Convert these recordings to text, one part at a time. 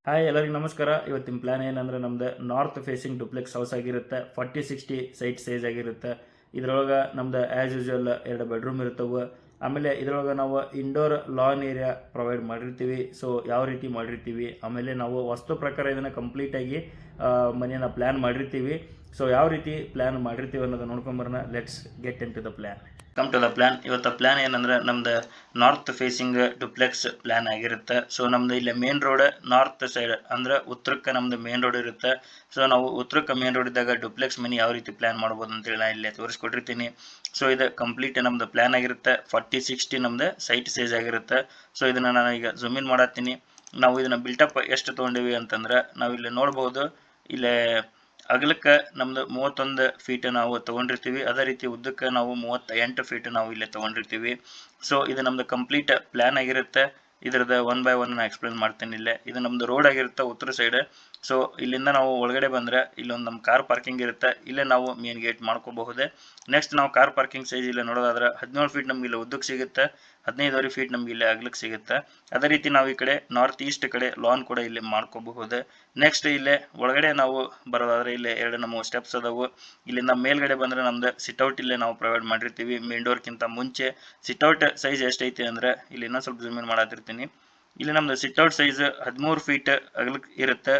Hi ಎಲ್ಲರಿಗೂ ನಮಸ್ಕಾರ. ಇವತ್ತಿನ ಪ್ಲಾನ್ ಏನಂದ್ರೆ ನಮ್ದು ನಾರ್ತ್ ಫೇಸಿಂಗ್ ಡುಪ್ಲೆಕ್ಸ್ ಹೌಸ್ ಆಗಿರುತ್ತೆ. 40-60 ಸೈಟ್ ಸೈಜ್ ಆಗಿರುತ್ತೆ. ಇದ್ರೊಳಗೆ ನಮ್ದು ಆ್ಯಸ್ ಯೂಶುವಲ್ 2 ಬೆಡ್ರೂಮ್ ಇರ್ತವೆ. ಆಮೇಲೆ ಇದ್ರೊಳಗೆ ನಾವು ಇಂಡೋರ್ ಲಾನ್ ಏರಿಯಾ ಪ್ರೊವೈಡ್ ಮಾಡಿರ್ತೀವಿ. ಸೊ ಯಾವ ರೀತಿ ಮಾಡಿರ್ತೀವಿ, ಆಮೇಲೆ ನಾವು ವಾಸ್ತು ಪ್ರಕಾರ ಇದನ್ನು ಕಂಪ್ಲೀಟಾಗಿ ಮನೆಯನ್ನು ಪ್ಲ್ಯಾನ್ ಮಾಡಿರ್ತೀವಿ. ಸೊ ಯಾವ ರೀತಿ ಪ್ಲ್ಯಾನ್ ಮಾಡಿರ್ತೀವಿ ಅನ್ನೋದು ನೋಡ್ಕೊಂಬರೋಣ. Let's get into the plan. Come to the plan. ಇವತ್ತು ಪ್ಲಾನ್ ಏನಂದ್ರೆ ನಮ್ದು ನಾರ್ತ್ ಫೇಸಿಂಗ್ ಡುಪ್ಲೆಕ್ಸ್ ಪ್ಲಾನ್ ಆಗಿರುತ್ತೆ. ಸೊ ನಮ್ದು ಇಲ್ಲಿ ಮೇನ್ ರೋಡ್ ನಾರ್ತ್ ಸೈಡ್ ಅಂದ್ರೆ ಉತ್ತರಕ್ಕೆ ನಮ್ದು ಮೇನ್ ರೋಡ್ ಇರುತ್ತೆ. ಸೊ ನಾವು ಉತ್ತರಕ್ಕೆ ಮೇನ್ ರೋಡ್ ಇದ್ದಾಗ ಡುಪ್ಲೆಕ್ಸ್ ಮನಿ ಯಾವ ರೀತಿ ಪ್ಲಾನ್ ಮಾಡ್ಬೋದು ಅಂತೇಳಿ ನಾನು ಇಲ್ಲಿ ತೋರಿಸ್ಕೊಟ್ಟಿರ್ತೀನಿ. ಸೊ ಇದು ಕಂಪ್ಲೀಟ್ ನಮ್ದು ಪ್ಲಾನ್ ಆಗಿರುತ್ತೆ. 40-60 ನಮ್ದು ಸೈಟ್ ಸೈಜ್ ಆಗಿರುತ್ತೆ. ಸೊ ಇದನ್ನ ನಾನು ಈಗ ಜೂಮ್ ಇನ್ ಮಾಡತ್ತೀನಿ. ನಾವು ಇದನ್ನ ಬಿಲ್ಟಪ್ ಎಷ್ಟು ತೊಗೊಂಡಿವಿ ಅಂತಂದ್ರೆ ನಾವು ಇಲ್ಲಿ ನೋಡ್ಬೋದು. ಇಲ್ಲೇ ಅಗಲಕ್ಕೆ ನಮ್ದು 31 ಫೀಟ್ ನಾವು ತಗೊಂಡಿರ್ತೀವಿ. ಅದೇ ರೀತಿ ಉದ್ದಕ್ಕೆ ನಾವು 38 ಫೀಟ್ ನಾವು ಇಲ್ಲೇ ತಗೊಂಡಿರ್ತೀವಿ. ಸೊ ಇದು ನಮ್ದು ಕಂಪ್ಲೀಟ್ ಪ್ಲಾನ್ ಆಗಿರುತ್ತೆ. ಇದ್ರದ್ದು 1 by 1 ಎಕ್ಸ್ಪ್ಲೇನ್ ಮಾಡ್ತೀನಿ. ಇಲ್ಲೇ ಇದು ನಮ್ದು ರೋಡ್ ಆಗಿರುತ್ತೆ ಉತ್ತರ ಸೈಡ್. ಸೊ ಇಲ್ಲಿಂದ ನಾವು ಒಳಗಡೆ ಬಂದ್ರೆ ಇಲ್ಲೊಂದು ನಮ್ಮ ಕಾರ್ ಪಾರ್ಕಿಂಗ್ ಇರುತ್ತೆ. ಇಲ್ಲೇ ನಾವು ಮೇನ್ ಗೇಟ್ ಮಾಡ್ಕೋಬಹುದೇ. ನೆಕ್ಸ್ಟ್ ನಾವು ಕಾರ್ ಪಾರ್ಕಿಂಗ್ ಸೈಜ್ ಇಲ್ಲ ನೋಡೋದಾದ್ರೆ 17 ಫೀಟ್ ನಮ್ಗೆ ಇಲ್ಲಿ ಉದ್ದಕ್ಕೆ ಸಿಗುತ್ತೆ. 15 ಫೀಟ್ ನಮ್ಗೆ ಇಲ್ಲಿ ಅಗಲಕ್ಕೆ ಸಿಗುತ್ತೆ. ಅದೇ ರೀತಿ ನಾವು ಈ ಕಡೆ ನಾರ್ತ್ ಈಸ್ಟ್ ಕಡೆ ಲಾನ್ ಕೂಡ ಇಲ್ಲಿ ಮಾಡ್ಕೋಬಹುದು. ನೆಕ್ಸ್ಟ್ ಇಲ್ಲೇ ಒಳಗಡೆ ನಾವು ಬರೋದಾದ್ರೆ ಇಲ್ಲಿ 2 ನಮ್ಮ ಸ್ಟೆಪ್ಸ್ ಅದಾವು. ಇಲ್ಲಿಂದ ಮೇಲ್ಗಡೆ ಬಂದ್ರೆ ನಮ್ದು ಸಿಟ್ಔಟ್ ಇಲ್ಲೇ ನಾವು ಪ್ರೊವೈಡ್ ಮಾಡಿರ್ತೀವಿ. ಮೇನ್ ಡೋರ್ಗಿಂತ ಮುಂಚೆ ಸಿಟ್ಔಟ್ ಸೈಜ್ ಎಷ್ಟೈತಿ ಅಂದ್ರೆ ಇಲ್ಲಿ ಇನ್ನೂ ಸ್ವಲ್ಪ ಜೂಮ್ ಇನ್ ಮಾಡತ್ತಿರ್ತೀನಿ. ಇಲ್ಲಿ ನಮ್ದು ಸಿಟ್ಔಟ್ ಸೈಜ್ 13 ಫೀಟ್ ಅಗಲಕ್ಕೆ ಇರುತ್ತೆ.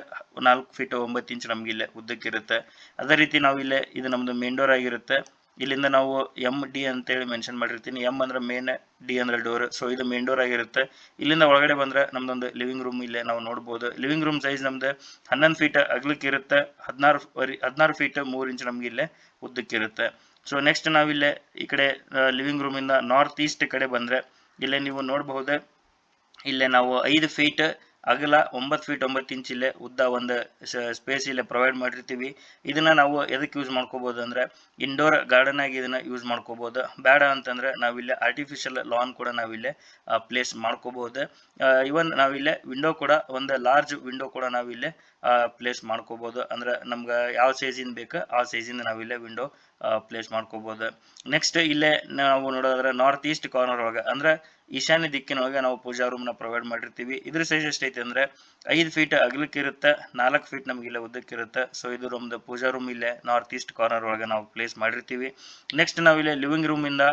4 ಫೀಟ್ 9 ಇಂಚ್ ನಮ್ಗೆ ಇಲ್ಲೇ ಉದ್ದಕ್ಕೆ ಇರುತ್ತೆ. ಅದೇ ರೀತಿ ನಾವು ಇಲ್ಲೇ ಇದು ನಮ್ದು ಮೇನ್ ಡೋರ್ ಆಗಿರುತ್ತೆ. ಇಲ್ಲಿಂದ ನಾವು MD ಅಂತೇಳಿ ಮೆನ್ಷನ್ ಮಾಡಿರ್ತೀನಿ. M ಅಂದ್ರೆ ಮೇನ್, D ಅಂದ್ರೆ ಡೋರ್. ಸೊ ಇದು ಮೇನ್ ಡೋರ್ ಆಗಿರುತ್ತೆ. ಇಲ್ಲಿಂದ ಒಳಗಡೆ ಬಂದ್ರೆ ನಮ್ದೊಂದು ಲಿವಿಂಗ್ ರೂಮ್ ಇಲ್ಲೇ ನಾವು ನೋಡ್ಬೋದು. ಲಿವಿಂಗ್ ರೂಮ್ ಸೈಜ್ ನಮ್ದು 11 ಫೀಟ್ ಅಗಲಕ್ಕೆ ಇರುತ್ತೆ. 16 ಫೀಟ್ 3 ಇಂಚ್ ನಮ್ಗೆ ಇಲ್ಲೇ ಉದ್ದಕ್ಕೆ ಇರುತ್ತೆ. ಸೊ ನೆಕ್ಸ್ಟ್ ನಾವಿಲ್ಲೇ ಈ ಕಡೆ ಲಿವಿಂಗ್ ರೂಮ್ ಇಂದ ನಾರ್ತ್ ಈಸ್ಟ್ ಕಡೆ ಬಂದ್ರೆ ಇಲ್ಲೇ ನೀವು ನೋಡಬಹುದು. ಇಲ್ಲೇ ನಾವು 5 ಫೀಟ್ ಅಗಲ 9 ಫೀಟ್ 9 ಇಂಚ್ ಇಲ್ಲೇ ಉದ್ದ ಒಂದು ಸ್ಪೇಸ್ ಇಲ್ಲೇ ಪ್ರೊವೈಡ್ ಮಾಡಿರ್ತೀವಿ. ಇದನ್ನ ನಾವು ಎದಕ್ಕೆ ಯೂಸ್ ಮಾಡ್ಕೋಬಹುದು ಅಂದ್ರೆ ಇಂಡೋರ್ ಗಾರ್ಡನ್ ಆಗಿ ಇದನ್ನ ಯೂಸ್ ಮಾಡ್ಕೋಬಹುದು. ಬೇಡ ಅಂತಂದ್ರೆ ನಾವಿಲ್ಲೇ ಆರ್ಟಿಫಿಷಿಯಲ್ ಲಾನ್ ಕೂಡ ನಾವಿಲ್ಲೇ ಪ್ಲೇಸ್ ಮಾಡ್ಕೋಬಹುದು. ಇವನ್ ನಾವಿಲ್ಲೇ ವಿಂಡೋ ಕೂಡ ಒಂದು ಲಾರ್ಜ್ ವಿಂಡೋ ಕೂಡ ನಾವಿಲ್ಲೇ ಪ್ಲೇಸ್ ಮಾಡ್ಕೋಬಹುದು. ಅಂದ್ರೆ ನಮ್ಗೆ ಯಾವ ಸೈಜಿಂದ ಬೇಕು ಆ ಸೈಜಿಂದ ನಾವಿಲ್ಲೇ ವಿಂಡೋ ಪ್ಲೇಸ್ ಮಾಡ್ಕೋಬಹುದು. ನೆಕ್ಸ್ಟ್ ಇಲ್ಲೇ ನಾವು ನೋಡೋದಾದ್ರೆ ನಾರ್ತ್ ಈಸ್ಟ್ ಕಾರ್ನರ್ ಒಳಗೆ ಅಂದ್ರೆ ಈಶಾನ್ಯ ದಿಕ್ಕಿನೊಳಗೆ ನಾವು ಪೂಜಾ ರೂಮ್ ನ ಪ್ರೊವೈಡ್ ಮಾಡಿರ್ತೀವಿ. ಇದ್ರ ಸೈಜ್ ಎಷ್ಟೈತೆ ಅಂದ್ರೆ 5 ಫೀಟ್ ಅಗಲಕ್ಕೆ ಇರುತ್ತೆ. 4 ಫೀಟ್ ನಮ್ಗೆ ಇಲ್ಲೇ ಉದ್ದಕ್ಕೆ ಇರುತ್ತೆ. ಸೊ ಇದು ನಮ್ದು ಪೂಜಾ ರೂಮ್ ಇಲ್ಲೇ ನಾರ್ತ್ ಈಸ್ಟ್ ಕಾರ್ನರ್ ಒಳಗೆ ನಾವು ಪ್ಲೇಸ್ ಮಾಡಿರ್ತೀವಿ. ನೆಕ್ಸ್ಟ್ ನಾವು ಇಲ್ಲೇ ಲಿವಿಂಗ್ ರೂಮ್ ಇಂದ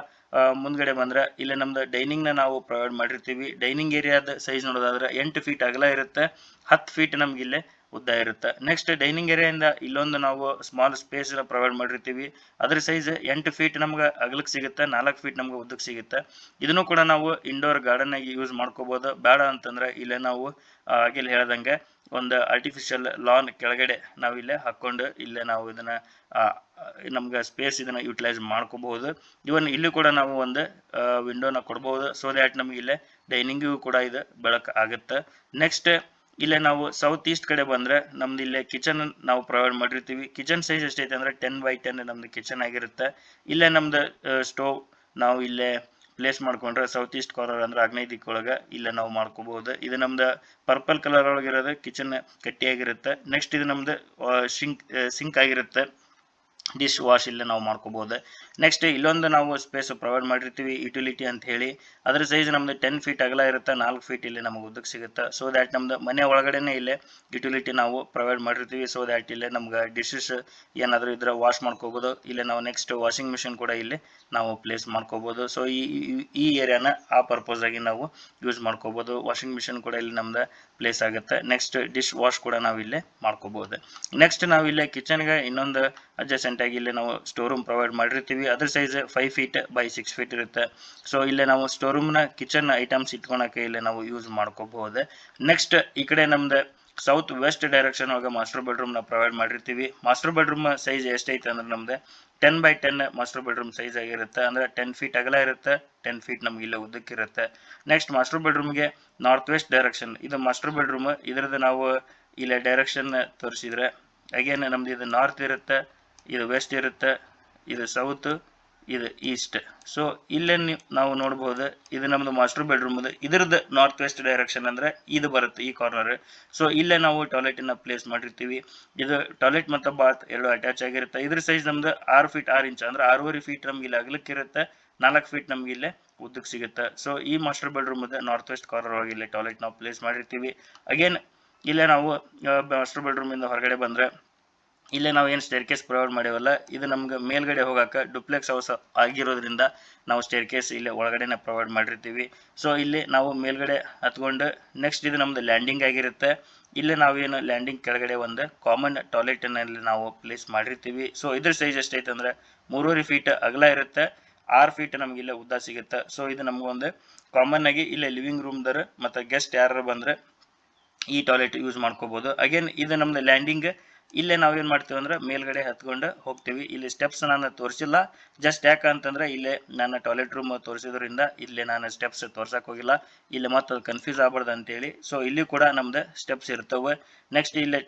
ಮುಂದ್ಗಡೆ ಬಂದ್ರೆ ಇಲ್ಲೇ ನಮ್ದು ಡೈನಿಂಗ್ ನ ನಾವು ಪ್ರೊವೈಡ್ ಮಾಡಿರ್ತೀವಿ. ಡೈನಿಂಗ್ ಏರಿಯಾದ ಸೈಜ್ ನೋಡೋದಾದ್ರೆ 8 ಫೀಟ್ ಅಗಲ ಇರುತ್ತೆ. 10 ಫೀಟ್ ನಮ್ಗೆ ಇಲ್ಲೇ ಉದ್ದ ಇರುತ್ತೆ. ನೆಕ್ಸ್ಟ್ ಡೈನಿಂಗ್ ಏರಿಯಾದಿಂದ ಇಲ್ಲೊಂದು ನಾವು ಸ್ಮಾಲ್ ಸ್ಪೇಸ್ ಪ್ರೊವೈಡ್ ಮಾಡಿರ್ತೀವಿ. ಅದ್ರ ಸೈಜ್ 8 ಫೀಟ್ ನಮ್ಗೆ ಅಗಲಕ್ಕೆ ಸಿಗುತ್ತೆ. 4 ಫೀಟ್ ನಮ್ಗೆ ಉದ್ದಕ್ಕೆ ಸಿಗುತ್ತೆ. ಇದನ್ನು ಕೂಡ ನಾವು ಇಂಡೋರ್ ಗಾರ್ಡನ್ ಆಗಿ ಯೂಸ್ ಮಾಡ್ಕೋಬಹುದು. ಬೇಡ ಅಂತಂದ್ರೆ ಇಲ್ಲೇ ನಾವು ಆಗಿಲ್ಲಿ ಹೇಳ್ದಂಗೆ ಒಂದು ಆರ್ಟಿಫಿಷಿಯಲ್ ಲಾನ್ ಕೆಳಗಡೆ ನಾವು ಇಲ್ಲೇ ಹಾಕೊಂಡು ಇಲ್ಲೇ ನಾವು ಇದನ್ನ ನಮ್ಗೆ ಸ್ಪೇಸ್ ಇದನ್ನ ಯುಟಿಲೈಸ್ ಮಾಡ್ಕೋಬಹುದು. ಇವನ್ ಇಲ್ಲಿ ಕೂಡ ನಾವು ಒಂದು ವಿಂಡೋನ ಕೊಡಬಹುದು. ಸೊ ದ್ಯಾಟ್ ನಮ್ಗೆ ಇಲ್ಲೇ ಡೈನಿಂಗಿಗೂ ಕೂಡ ಇದು ಬೆಳಕು ಆಗುತ್ತೆ. ನೆಕ್ಸ್ಟ್ ಇಲ್ಲೇ ನಾವು ಸೌತ್ ಈಸ್ಟ್ ಕಡೆ ಬಂದ್ರೆ ನಮ್ದು ಇಲ್ಲೇ ಕಿಚನ್ ನಾವು ಪ್ರೊವೈಡ್ ಮಾಡಿರ್ತೀವಿ. ಕಿಚನ್ ಸೈಜ್ ಎಷ್ಟೈತೆ ಅಂದ್ರೆ 10 by 10 ನಮ್ದು ಕಿಚನ್ ಆಗಿರುತ್ತೆ. ಇಲ್ಲೇ ನಮ್ದು ಸ್ಟೋವ್ ನಾವು ಇಲ್ಲೇ ಪ್ಲೇಸ್ ಮಾಡ್ಕೊಂಡ್ರೆ ಸೌತ್ ಈಸ್ಟ್ ಕಾರ್ನರ್ ಅಂದ್ರೆ ಆಗ್ನೇಯ ದಿಕ್ಕೊಳಗೆ ಇಲ್ಲೇ ನಾವು ಮಾಡ್ಕೋಬಹುದು. ಇದು ನಮ್ದು ಪರ್ಪಲ್ ಕಲರ್ ಒಳಗಿರೋದು ಕಿಚನ್ ಕಟ್ಟಿಯಾಗಿರುತ್ತೆ. ನೆಕ್ಸ್ಟ್ ಇದು ನಮ್ದು ಸಿಂಕ್ ಆಗಿರುತ್ತೆ. ಡಿಶ್ ವಾಶ್ ಇಲ್ಲೇ ನಾವು ಮಾಡ್ಕೋಬಹುದು. ನೆಕ್ಸ್ಟ್ ಇಲ್ಲೊಂದು ನಾವು ಸ್ಪೇಸ್ ಪ್ರೊವೈಡ್ ಮಾಡಿರ್ತೀವಿ ಯುಟಿಲಿಟಿ ಅಂತ ಹೇಳಿ. ಅದ್ರ ಸೈಜ್ ನಮ್ದು 10 ಫೀಟ್ ಅಗಲ ಇರುತ್ತೆ. 4 ಫೀಟ್ ಇಲ್ಲಿ ನಮಗೆ ಉದ್ದಕ್ಕೆ ಸಿಗುತ್ತೆ. ಸೊ ದ್ಯಾಟ್ ನಮ್ದು ಮನೆ ಒಳಗಡೆನೆ ಇಲ್ಲೇ ಯುಟಿಲಿಟಿ ನಾವು ಪ್ರೊವೈಡ್ ಮಾಡಿರ್ತೀವಿ. ಸೊ ದ್ಯಾಟ್ ಇಲ್ಲೇ ನಮ್ಗೆ ಡಿಶಸ್ ಏನಾದರೂ ಇದ್ರೆ ವಾಶ್ ಮಾಡ್ಕೋಬಹುದು. ಇಲ್ಲೇ ನಾವು ನೆಕ್ಸ್ಟ್ ವಾಷಿಂಗ್ ಮಿಷಿನ್ ಕೂಡ ಇಲ್ಲಿ ನಾವು ಪ್ಲೇಸ್ ಮಾಡ್ಕೋಬಹುದು. ಸೊ ಈ ಏರಿಯಾನ ಆ ಪರ್ಪಸ್ ಆಗಿ ನಾವು ಯೂಸ್ ಮಾಡ್ಕೋಬಹುದು. ವಾಷಿಂಗ್ ಮಿಷಿನ್ ಕೂಡ ಇಲ್ಲಿ ನಮ್ದು ಪ್ಲೇಸ್ ಆಗುತ್ತೆ. ನೆಕ್ಸ್ಟ್ ಡಿಶ್ ವಾಶ್ ಕೂಡ ನಾವು ಇಲ್ಲೇ ಮಾಡ್ಕೋಬಹುದು. ನೆಕ್ಸ್ಟ್ ನಾವು ಇಲ್ಲೇ ಕಿಚನ್ಗೆ ಇನ್ನೊಂದು ಅಡ್ಜಸೆಂಟ್ ಆಗಿ ಇಲ್ಲಿ ನಾವು ಸ್ಟೋರ್ ರೂಮ್ ಪ್ರೊವೈಡ್ ಮಾಡಿರ್ತೀವಿ. ಅದ್ರ ಸೈಜ್ 5 ಫೀಟ್ by 6 ಫೀಟ್ ಇರುತ್ತೆ. ಸೊ ಇಲ್ಲೇ ನಾವು ಸ್ಟೋರ್ ರೂಮ್ ನ ಕಿಚನ್ ಐಟಮ್ಸ್ ಇಟ್ಕೊಳಕ್ಕೆ ಇಲ್ಲಿ ನಾವು ಯೂಸ್ ಮಾಡ್ಕೋಬಹುದು. ನೆಕ್ಸ್ಟ್ ಈ ಕಡೆ ನಮ್ದು ಸೌತ್ ವೆಸ್ಟ್ ಡೈರೆಕ್ಷನ್ ಒಳಗೆ ಮಾಸ್ಟರ್ ಬೆಡ್ರೂಮ್ ನ ಪ್ರೊವೈಡ್ ಮಾಡಿರ್ತೀವಿ. ಮಾಸ್ಟರ್ ಬೆಡ್ರೂಮ್ ಸೈಜ್ ಎಷ್ಟೈತೆ ಅಂದ್ರೆ ನಮ್ದು 10 by 10 ಮಾಸ್ಟರ್ ಬೆಡ್ರೂಮ್ ಸೈಜ್ ಆಗಿರುತ್ತೆ. ಅಂದ್ರೆ 10 ಫೀಟ್ ಅಗಲ ಇರುತ್ತೆ. 10 ಫೀಟ್ ನಮ್ಗೆ ಇಲ್ಲೇ ಉದ್ದಕ್ಕಿರುತ್ತೆ. ನೆಕ್ಸ್ಟ್ ಮಾಸ್ಟರ್ ಬೆಡ್ರೂಮ್ಗೆ ನಾರ್ತ್ ವೆಸ್ಟ್ ಡೈರೆಕ್ಷನ್ ಇದು ಮಾಸ್ಟರ್ ಬೆಡ್ರೂಮ್. ಇದ್ರದ್ದು ನಾವು ಇಲ್ಲೇ ಡೈರೆಕ್ಷನ್ ತೋರಿಸಿದ್ರೆ ಅಗೇನ್ ನಮ್ದು ಇದು ನಾರ್ತ್ ಇರುತ್ತೆ, ಇದು ವೆಸ್ಟ್ ಇರುತ್ತೆ, ಇದು ಸೌತ್, ಇದು ಈಸ್ಟ್. ಸೊ ಇಲ್ಲೇ ನಾವು ನೋಡಬಹುದು ಇದು ನಮ್ದು ಮಾಸ್ಟರ್ ಬೆಡ್ರೂಮ್. ಇದ್ರದ್ದು ನಾರ್ತ್ ವೆಸ್ಟ್ ಡೈರೆಕ್ಷನ್ ಅಂದ್ರೆ ಇದು ಬರುತ್ತೆ ಈ ಕಾರ್ನರ್. ಸೊ ಇಲ್ಲೇ ನಾವು ಟಾಯ್ಲೆಟ್ ಅನ್ನ ಪ್ಲೇಸ್ ಮಾಡಿರ್ತೀವಿ. ಇದು ಟಾಯ್ಲೆಟ್ ಮತ್ತು ಬಾತ್ ಎರಡು ಅಟ್ಯಾಚ್ ಆಗಿರುತ್ತೆ. ಇದ್ರ ಸೈಜ್ ನಮ್ದು 6 ಫೀಟ್ 6 ಇಂಚ್ ಅಂದ್ರೆ 6.5 ಫೀಟ್ ನಮ್ಗೆ ಇಲ್ಲಿ ಅಗಲಕ್ಕೆ ಇರುತ್ತೆ. 4 ಫೀಟ್ ನಮ್ಗೆ ಇಲ್ಲೇ ಉದ್ದಕ್ಕೆ ಸಿಗುತ್ತೆ. ಸೊ ಈ master bedroom north west corner ಒಳಗೆ ಇಲ್ಲಿ ಟಾಯ್ಲೆಟ್ ನಾವು ಪ್ಲೇಸ್ ಮಾಡಿರ್ತೀವಿ. ಅಗೇನ್ ಇಲ್ಲೇ ನಾವು ಮಾಸ್ಟರ್ ಬೆಡ್ರೂಮಿಂದ ಹೊರಗಡೆ ಬಂದರೆ ಇಲ್ಲೇ ನಾವು ಏನು ಸ್ಟೇರ್ ಕೇಸ್ ಪ್ರೊವೈಡ್ ಮಾಡಿವಲ್ಲ, ಇದು ನಮ್ಗೆ ಮೇಲ್ಗಡೆ ಹೋಗಕ್ಕೆ ಡುಪ್ಲೆಕ್ಸ್ ಹೌಸ್ ಆಗಿರೋದ್ರಿಂದ ನಾವು ಸ್ಟೇರ್ ಕೇಸ್ ಇಲ್ಲೇ ಒಳಗಡೆನೆ ಪ್ರೊವೈಡ್ ಮಾಡಿರ್ತೀವಿ. ಸೊ ಇಲ್ಲಿ ನಾವು ಮೇಲ್ಗಡೆ ಹತ್ಕೊಂಡು ನೆಕ್ಸ್ಟ್ ಇದು ನಮ್ದು ಲ್ಯಾಂಡಿಂಗ್ ಆಗಿರುತ್ತೆ. ಇಲ್ಲೇ ನಾವೇನು ಲ್ಯಾಂಡಿಂಗ್ ಕೆಳಗಡೆ ಒಂದು ಕಾಮನ್ ಟಾಯ್ಲೆಟನ್ನಲ್ಲಿ ನಾವು ಪ್ಲೇಸ್ ಮಾಡಿರ್ತೀವಿ. ಸೊ ಇದ್ರ ಸೈಜ್ ಎಷ್ಟೈತೆ ಅಂದರೆ 3.5 ಫೀಟ್ ಅಗಲ ಇರುತ್ತೆ, 6 ಫೀಟ್ ನಮ್ಗೆ ಇಲ್ಲೇ ಉದ್ದ ಸಿಗುತ್ತೆ. ಸೊ ಇದು ನಮಗೊಂದು ಕಾಮನ್ ಆಗಿ ಇಲ್ಲೇ ಲಿವಿಂಗ್ ರೂಮ್ದರ ಮತ್ತು ಗೆಸ್ಟ್ ಯಾರು ಬಂದರೆ ಈ ಟಾಯ್ಲೆಟ್ ಯೂಸ್ ಮಾಡ್ಕೋಬೋದು. ಅಗೇನ್ ಇದು ನಮ್ದು ಲ್ಯಾಂಡಿಂಗ್. ಇಲ್ಲೇ ನಾವೇನು ಮಾಡ್ತೀವಿ ಅಂದ್ರೆ ಮೇಲ್ಗಡೆ ಹತ್ಕೊಂಡು ಹೋಗ್ತೀವಿ. ಇಲ್ಲಿ ಸ್ಟೆಪ್ಸ್ ನಾನು ತೋರಿಸಿಲ್ಲ, ಜಸ್ಟ್ ಯಾಕಂತಂದ್ರೆ ಇಲ್ಲೇ ನಾನು ಟಾಯ್ಲೆಟ್ ರೂಮ್ ತೋರಿಸಿದ್ರಿಂದ ಇಲ್ಲೇ ನಾನು ಸ್ಟೆಪ್ಸ್ ತೋರ್ಸಕ್ಕೆ ಹೋಗಿಲ್ಲ, ಇಲ್ಲಿ ಮತ್ತೆ ಅದು ಕನ್ಫ್ಯೂಸ್ ಆಗ್ಬಾರ್ದು ಅಂತೇಳಿ. ಸೊ ಇಲ್ಲಿ ಕೂಡ ನಮ್ದು ಸ್ಟೆಪ್ಸ್ ಇರ್ತವೆ. ನೆಕ್ಸ್ಟ್ ಇಲ್ಲೇ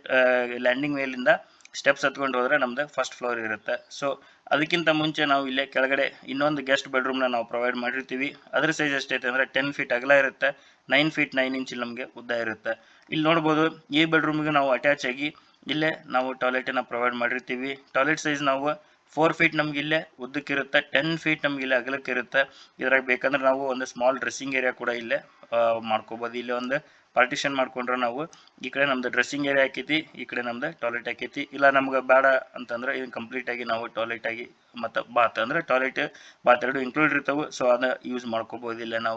ಲ್ಯಾಂಡಿಂಗ್ ಮೇಲಿಂದ ಸ್ಟೆಪ್ಸ್ ಹತ್ಕೊಂಡು ಹೋದ್ರೆ ನಮ್ದು ಫಸ್ಟ್ ಫ್ಲೋರ್ ಇರುತ್ತೆ. ಸೊ ಅದಕ್ಕಿಂತ ಮುಂಚೆ ನಾವು ಇಲ್ಲೇ ಕೆಳಗಡೆ ಇನ್ನೊಂದು ಗೆಸ್ಟ್ ಬೆಡ್ರೂಮ್ನ ನಾವು ಪ್ರೊವೈಡ್ ಮಾಡಿರ್ತೀವಿ. ಅದ್ರ ಸೈಜ್ ಎಷ್ಟೈತೆ ಅಂದರೆ 10 ಫೀಟ್ ಅಗಲ ಇರುತ್ತೆ, 9 ಫೀಟ್ 9 ಇಂಚ್ ನಮಗೆ ಉದ್ದ ಇರುತ್ತೆ. ಇಲ್ಲಿ ನೋಡ್ಬೋದು ಈ ಬೆಡ್ರೂಮ್ಗೆ ನಾವು ಅಟ್ಯಾಚ್ ಆಗಿ ಇಲ್ಲೇ ನಾವು ಟಾಯ್ಲೆಟನ್ನು ಪ್ರೊವೈಡ್ ಮಾಡಿರ್ತೀವಿ. ಟಾಯ್ಲೆಟ್ ಸೈಜ್ ನಾವು 4 ಫೀಟ್ ನಮ್ಗೆ ಇಲ್ಲೇ ಉದ್ದಕ್ಕಿರುತ್ತೆ, 10 ಫೀಟ್ ನಮ್ಗೆ ಇಲ್ಲೇ ಅಗಲಕ್ಕಿರುತ್ತೆ. ಇದ್ರಾಗ ಬೇಕಂದ್ರೆ ನಾವು ಒಂದು ಸ್ಮಾಲ್ ಡ್ರೆಸ್ಸಿಂಗ್ ಏರಿಯಾ ಕೂಡ ಇಲ್ಲೇ ಮಾಡ್ಕೋಬೋದು. ಇಲ್ಲಿ ಒಂದು ಪಾರ್ಟಿಷನ್ ಮಾಡ್ಕೊಂಡ್ರೆ ನಾವು ಈ ಕಡೆ ನಮ್ದು ಡ್ರೆಸ್ಸಿಂಗ್ ಏರಿಯಾ ಹಾಕೈತಿ, ಈ ಕಡೆ ನಮ್ದು ಟಾಯ್ಲೆಟ್ ಹಾಕೈತಿ. ಇಲ್ಲ ನಮ್ಗೆ ಬೇಡ ಅಂತಂದ್ರೆ ಇದನ್ನು ಕಂಪ್ಲೀಟ್ ಆಗಿ ನಾವು ಟಾಯ್ಲೆಟ್ ಆಗಿ ಮತ್ತು ಬಾತ್ ಅಂದರೆ ಟಾಯ್ಲೆಟ್ ಬಾತ್ ಎರಡು ಇನ್ಕ್ಲೂಡ್ ಇರ್ತವೆ. ಸೊ ಅದನ್ನ ಯೂಸ್ ಮಾಡ್ಕೋಬೋದು. ಇಲ್ಲ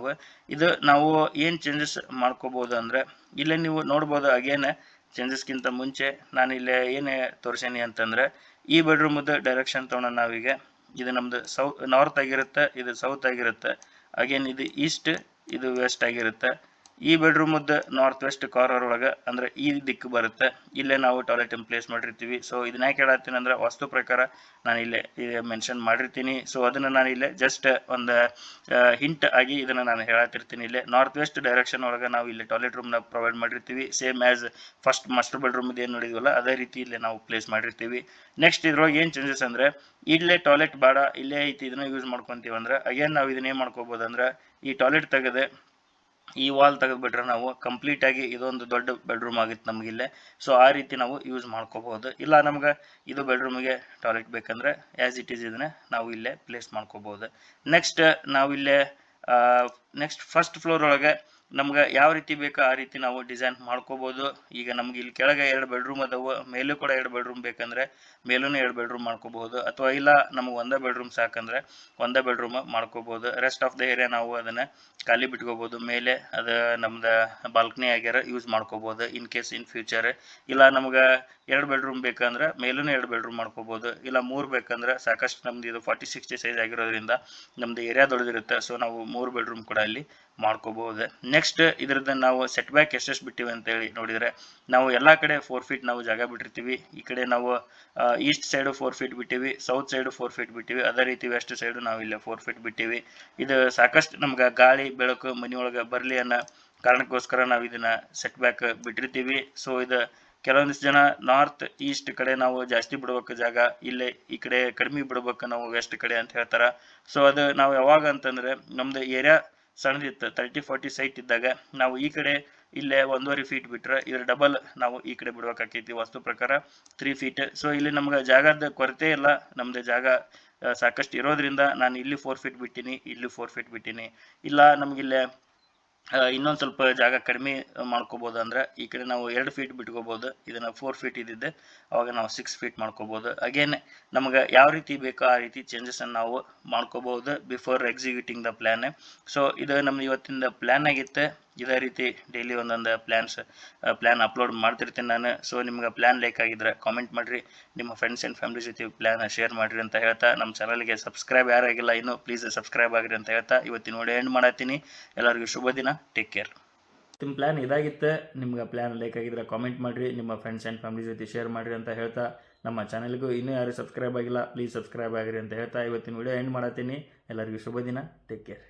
ಇದು ನಾವು ಏನು ಚೇಂಜಸ್ ಮಾಡ್ಕೋಬೋದು ಅಂದರೆ ಇಲ್ಲೇ ನೀವು ನೋಡ್ಬೋದು. ಅಗೇನ್ ಚೇಂಜಸ್ಗಿಂತ ಮುಂಚೆ ನಾನು ಇಲ್ಲೇ ಏನೇ ತೋರಿಸೀನಿ ಅಂತಂದರೆ ಈ ಬೆಡ್ರೂಮದ್ದು ಡೈರೆಕ್ಷನ್ ತೊಗೊಳೋಣ ನಾವೀಗ. ಇದು ನಮ್ಮದು ನಾರ್ತ್ ಆಗಿರುತ್ತೆ, ಇದು ಸೌತ್ ಆಗಿರುತ್ತೆ. ಅಗೇನ್ ಇದು ಈಸ್ಟ್, ಇದು ವೆಸ್ಟ್ ಆಗಿರುತ್ತೆ. ಈ ಬೆಡ್ರೂಮದ್ದು ನಾರ್ತ್ ವೆಸ್ಟ್ ಕಾರ್ನರ್ ಒಳಗೆ ಅಂದರೆ ಈ ದಿಕ್ಕು ಬರುತ್ತೆ. ಇಲ್ಲೇ ನಾವು ಟಾಯ್ಲೆಟ್ ಪ್ಲೇಸ್ ಮಾಡಿರ್ತೀವಿ. ಸೊ ಇದನ್ನ ಯಾಕೆ ಹೇಳತ್ತೀನಿ ಅಂದರೆ ವಾಸ್ತು ಪ್ರಕಾರ ನಾನು ಇಲ್ಲೇ ಮೆನ್ಷನ್ ಮಾಡಿರ್ತೀನಿ. ಸೊ ಅದನ್ನು ನಾನು ಇಲ್ಲೇ ಜಸ್ಟ್ ಒಂದು ಹಿಂಟ್ ಆಗಿ ಇದನ್ನು ನಾನು ಹೇಳತ್ತಿರ್ತೀನಿ. ಇಲ್ಲೇ ನಾರ್ತ್ ವೆಸ್ಟ್ ಡೈರೆಕ್ಷನ್ ಒಳಗೆ ನಾವು ಇಲ್ಲಿ ಟಾಯ್ಲೆಟ್ ರೂಮ್ನ ಪ್ರೊವೈಡ್ ಮಾಡಿರ್ತೀವಿ. Same as first master bedroom ಏನು ನೋಡಿದ್ವಲ್ಲ ಅದೇ ರೀತಿ ಇಲ್ಲೇ ನಾವು ಪ್ಲೇಸ್ ಮಾಡಿರ್ತೀವಿ. ನೆಕ್ಸ್ಟ್ ಇದ್ರೊಳಗೆ ಏನು ಚೇಂಜಸ್ ಅಂದರೆ ಇಲ್ಲೇ ಟಾಯ್ಲೆಟ್ ಬೇಡ ಇಲ್ಲೇ ಐತಿ ಇದನ್ನ ಯೂಸ್ ಮಾಡ್ಕೊತೀವಿ ಅಂದ್ರೆ ಅಗೇನ್ ನಾವು ಇದನ್ನೇ ಮಾಡ್ಕೋಬೋದು ಅಂದ್ರೆ ಈ ಟಾಯ್ಲೆಟ್ ತೆಗೆದು ಈ ವಾಲ್ ತೆಗೆದುಬಿಟ್ರೆ ನಾವು ಕಂಪ್ಲೀಟ್ ಆಗಿ ಇದೊಂದು ದೊಡ್ಡ ಬೆಡ್ರೂಮ್ ಆಗುತ್ತೆ ನಮಗಿಲ್ಲೇ. ಸೊ ಆ ರೀತಿ ನಾವು ಯೂಸ್ ಮಾಡ್ಕೋಬಹುದು. ಇಲ್ಲ ನಮ್ಗೆ ಇದು ಬೆಡ್ರೂಮಿಗೆ ಟಾಯ್ಲೆಟ್ ಬೇಕಂದ್ರೆ ಆ್ಯಸ್ ಇಟ್ ಈಸ್ ಇದನ್ನ ನಾವು ಇಲ್ಲೇ ಪ್ಲೇಸ್ ಮಾಡ್ಕೋಬಹುದು. ನೆಕ್ಸ್ಟ್ ನಾವಿಲ್ಲೇ ನೆಕ್ಸ್ಟ್ ಫಸ್ಟ್ ಫ್ಲೋರ್ ಒಳಗೆ ನಮ್ಗೆ ಯಾವ ರೀತಿ ಬೇಕೋ ಆ ರೀತಿ ನಾವು ಡಿಸೈನ್ ಮಾಡ್ಕೋಬೋದು. ಈಗ ನಮ್ಗೆ ಇಲ್ಲಿ ಕೆಳಗೆ 2 ಬೆಡ್ರೂಮ್ ಅದಾವು, ಮೇಲೂ ಕೂಡ 2 ಬೆಡ್ರೂಮ್ ಬೇಕಂದ್ರೆ ಮೇಲೂ 2 ಬೆಡ್ರೂಮ್ ಮಾಡ್ಕೋಬಹುದು. ಅಥವಾ ಇಲ್ಲ ನಮಗೆ ಒಂದೇ ಬೆಡ್ರೂಮ್ ಸಾಕಂದ್ರೆ ಒಂದೇ ಬೆಡ್ರೂಮ್ ಮಾಡ್ಕೋಬಹುದು. ರೆಸ್ಟ್ ಆಫ್ ದ ಏರಿಯಾ ನಾವು ಅದನ್ನು ಖಾಲಿ ಬಿಟ್ಕೋಬೋದು. ಮೇಲೆ ಅದು ನಮ್ದು ಬಾಲ್ಕನಿ ಆಗ್ಯಾರ ಯೂಸ್ ಮಾಡ್ಕೋಬೋದು ಇನ್ ಕೇಸ್ ಇನ್ ಫ್ಯೂಚರ್. ಇಲ್ಲ ನಮ್ಗೆ 2 ಬೆಡ್ರೂಮ್ ಬೇಕಂದ್ರೆ ಮೇಲೂ 2 ಬೆಡ್ರೂಮ್ ಮಾಡ್ಕೋಬೋದು. ಇಲ್ಲ 3 ಬೇಕಂದ್ರೆ ಸಾಕಷ್ಟು ನಮ್ದು ಇದು 40-60 ಸೈಜ್ ಆಗಿರೋದ್ರಿಂದ ನಮ್ದು ಏರಿಯಾ ದೊಡ್ಡದಿರುತ್ತೆ. ಸೊ ನಾವು 3 ಬೆಡ್ರೂಮ್ ಕೂಡ ಇಲ್ಲಿ ಮಾಡ್ಕೋಬಹುದು. ನೆಕ್ಸ್ಟ್ ಇದ್ರದ್ದು ನಾವು ಸೆಟ್ ಬ್ಯಾಕ್ ಎಷ್ಟೆಷ್ಟು ಬಿಟ್ಟಿವಿ ಅಂತೇಳಿ ನೋಡಿದರೆ ನಾವು ಎಲ್ಲ ಕಡೆ 4 ಫೀಟ್ ನಾವು ಜಾಗ ಬಿಟ್ಟಿರ್ತೀವಿ. ಈ ಕಡೆ ನಾವು ಈಸ್ಟ್ ಸೈಡು 4 ಫೀಟ್ ಬಿಟ್ಟಿವಿ, ಸೌತ್ ಸೈಡು 4 ಫೀಟ್ ಬಿಟ್ಟಿವಿ, ಅದೇ ರೀತಿ ವೆಸ್ಟ್ ಸೈಡು ನಾವು ಇಲ್ಲೇ 4 ಫೀಟ್ ಬಿಟ್ಟಿವಿ. ಇದು ಸಾಕಷ್ಟು ನಮ್ಗೆ ಗಾಳಿ ಬೆಳಕು ಮನೆಯೊಳಗೆ ಬರಲಿ ಅನ್ನೋ ಕಾರಣಕ್ಕೋಸ್ಕರ ನಾವು ಇದನ್ನ ಸೆಟ್ ಬ್ಯಾಕ್ ಬಿಟ್ಟಿರ್ತೀವಿ. ಸೊ ಇದು ಕೆಲವೊಂದಿಷ್ಟು ಜನ ನಾರ್ತ್ ಈಸ್ಟ್ ಕಡೆ ನಾವು ಜಾಸ್ತಿ ಬಿಡ್ಬೇಕು ಜಾಗ, ಇಲ್ಲೇ ಈ ಕಡೆ ಕಡಿಮೆ ಬಿಡ್ಬೇಕು ನಾವು ವೆಸ್ಟ್ ಕಡೆ ಅಂತ ಹೇಳ್ತಾರೆ. ಸೊ ಅದು ನಾವು ಯಾವಾಗ ಅಂತಂದರೆ ನಮ್ಮದು ಏರಿಯಾ ಸಣ್ಣದಿತ್ತು 30-40 ಸೈಟ್ ಇದ್ದಾಗ ನಾವು ಈ ಕಡೆ ಇಲ್ಲೇ 1.5 ಫೀಟ್ ಬಿಟ್ರೆ ಇದ್ರ ಡಬಲ್ ನಾವು ಈ ಕಡೆ ಬಿಡ್ಬೇಕಾಕೈತಿ ವಾಸ್ತು ಪ್ರಕಾರ 3 ಫೀಟ್. ಸೊ ಇಲ್ಲಿ ನಮ್ಗೆ ಜಾಗದ ಕೊರತೆ ಇಲ್ಲ, ನಮ್ದು ಜಾಗ ಸಾಕಷ್ಟು ಇರೋದ್ರಿಂದ ನಾನು ಇಲ್ಲಿ 4 ಫೀಟ್ ಬಿಟ್ಟಿನಿ, ಇಲ್ಲಿ 4 ಫೀಟ್ ಬಿಟ್ಟಿನಿ. ಇಲ್ಲ ನಮಗಿಲ್ಲೇ ಇನ್ನೊಂದು ಸ್ವಲ್ಪ ಜಾಗ ಕಡಿಮೆ ಮಾಡ್ಕೋಬೋದು ಅಂದ್ರೆ ಈ ಕಡೆ ನಾವು 2 ಫೀಟ್ ಬಿಟ್ಕೋಬೋದು. ಇದನ್ನು 4 ಫೀಟ್ ಇದ್ದಿದ್ದೆ ಅವಾಗ ನಾವು 6 ಫೀಟ್ ಮಾಡ್ಕೋಬೋದು. ಅಗೇನ್ ನಮ್ಗೆ ಯಾವ ರೀತಿ ಬೇಕೋ ಆ ರೀತಿ ಚೇಂಜಸನ್ನು ನಾವು ಮಾಡ್ಕೋಬೋದು before executing the plan. So ಇದು ನಮ್ಮ ಇವತ್ತಿನ ಪ್ಲ್ಯಾನ್ ಆಗಿತ್ತು. ಇದೇ ರೀತಿ ಡೈಲಿ ಒಂದೊಂದು ಪ್ಲ್ಯಾನ್ ಅಪ್ಲೋಡ್ ಮಾಡ್ತಿರ್ತೀನಿ ನಾನು. ಸೊ ನಿಮ್ಗೆ ಪ್ಲ್ಯಾನ್ ಲೈಕ್ ಆಗಿದ್ರೆ ಕಾಮೆಂಟ್ ಮಾಡಿರಿ, ನಿಮ್ಮ ಫ್ರೆಂಡ್ಸ್ ಆ್ಯಂಡ್ ಫ್ಯಾಮಿಲಿ ಜೊತೆ ಪ್ಲ್ಯಾನ್ ಶೇರ್ ಮಾಡಿರಿ ಅಂತ ಹೇಳ್ತಾ, ನಮ್ಮ ಚಾನಲ್ಗೆ ಸಬ್ಸ್ಕ್ರೈಬ್ ಯಾರಾಗಿಲ್ಲ ಇನ್ನೂ ಪ್ಲೀಸ್ ಸಬ್ಸ್ಕ್ರೈಬ್ ಆಗಿರಿ ಅಂತ ಹೇಳ್ತಾ ಇವತ್ತಿನ ವಿಡಿಯೋ ಎಂಡ್ ಮಾಡತ್ತೀನಿ. ಎಲ್ಲರಿಗೂ ಶುಭ ದಿನ, ಟೇಕ್ ಕೇರ್. ನಿಮ್ಮ ಪ್ಲ್ಯಾನ್ ಇದಾಗಿತ್ತು, ನಿಮ್ಗೆ ಪ್ಲ್ಯಾನ್ ಲೈಕ್ ಆಗಿದ್ರೆ ಕಾಮೆಂಟ್ ಮಾಡಿರಿ, ನಿಮ್ಮ ಫ್ರೆಂಡ್ಸ್ ಆ್ಯಂಡ್ ಫ್ಯಾಮಿಲಿ ಜೊತೆ ಶೇರ್ ಮಾಡಿರಿ ಅಂತ ಹೇಳ್ತಾ, ನಮ್ಮ ಚಾನಲ್ಗೂ ಇನ್ನೂ ಯಾರು ಸಬ್ಸ್ಕ್ರೈಬ್ ಆಗಿಲ್ಲ ಪ್ಲೀಸ್ ಸಬ್ಸ್ಕ್ರೈಬ್ ಆಗಿರಿ ಅಂತ ಹೇಳ್ತಾ ಇವತ್ತಿನ ವಿಡಿಯೋ ಎಂಡ್ ಮಾಡತ್ತೀನಿ. ಎಲ್ಲರಿಗೂ ಶುಭ ದಿನ, ಟೇಕ್ ಕೇರ್.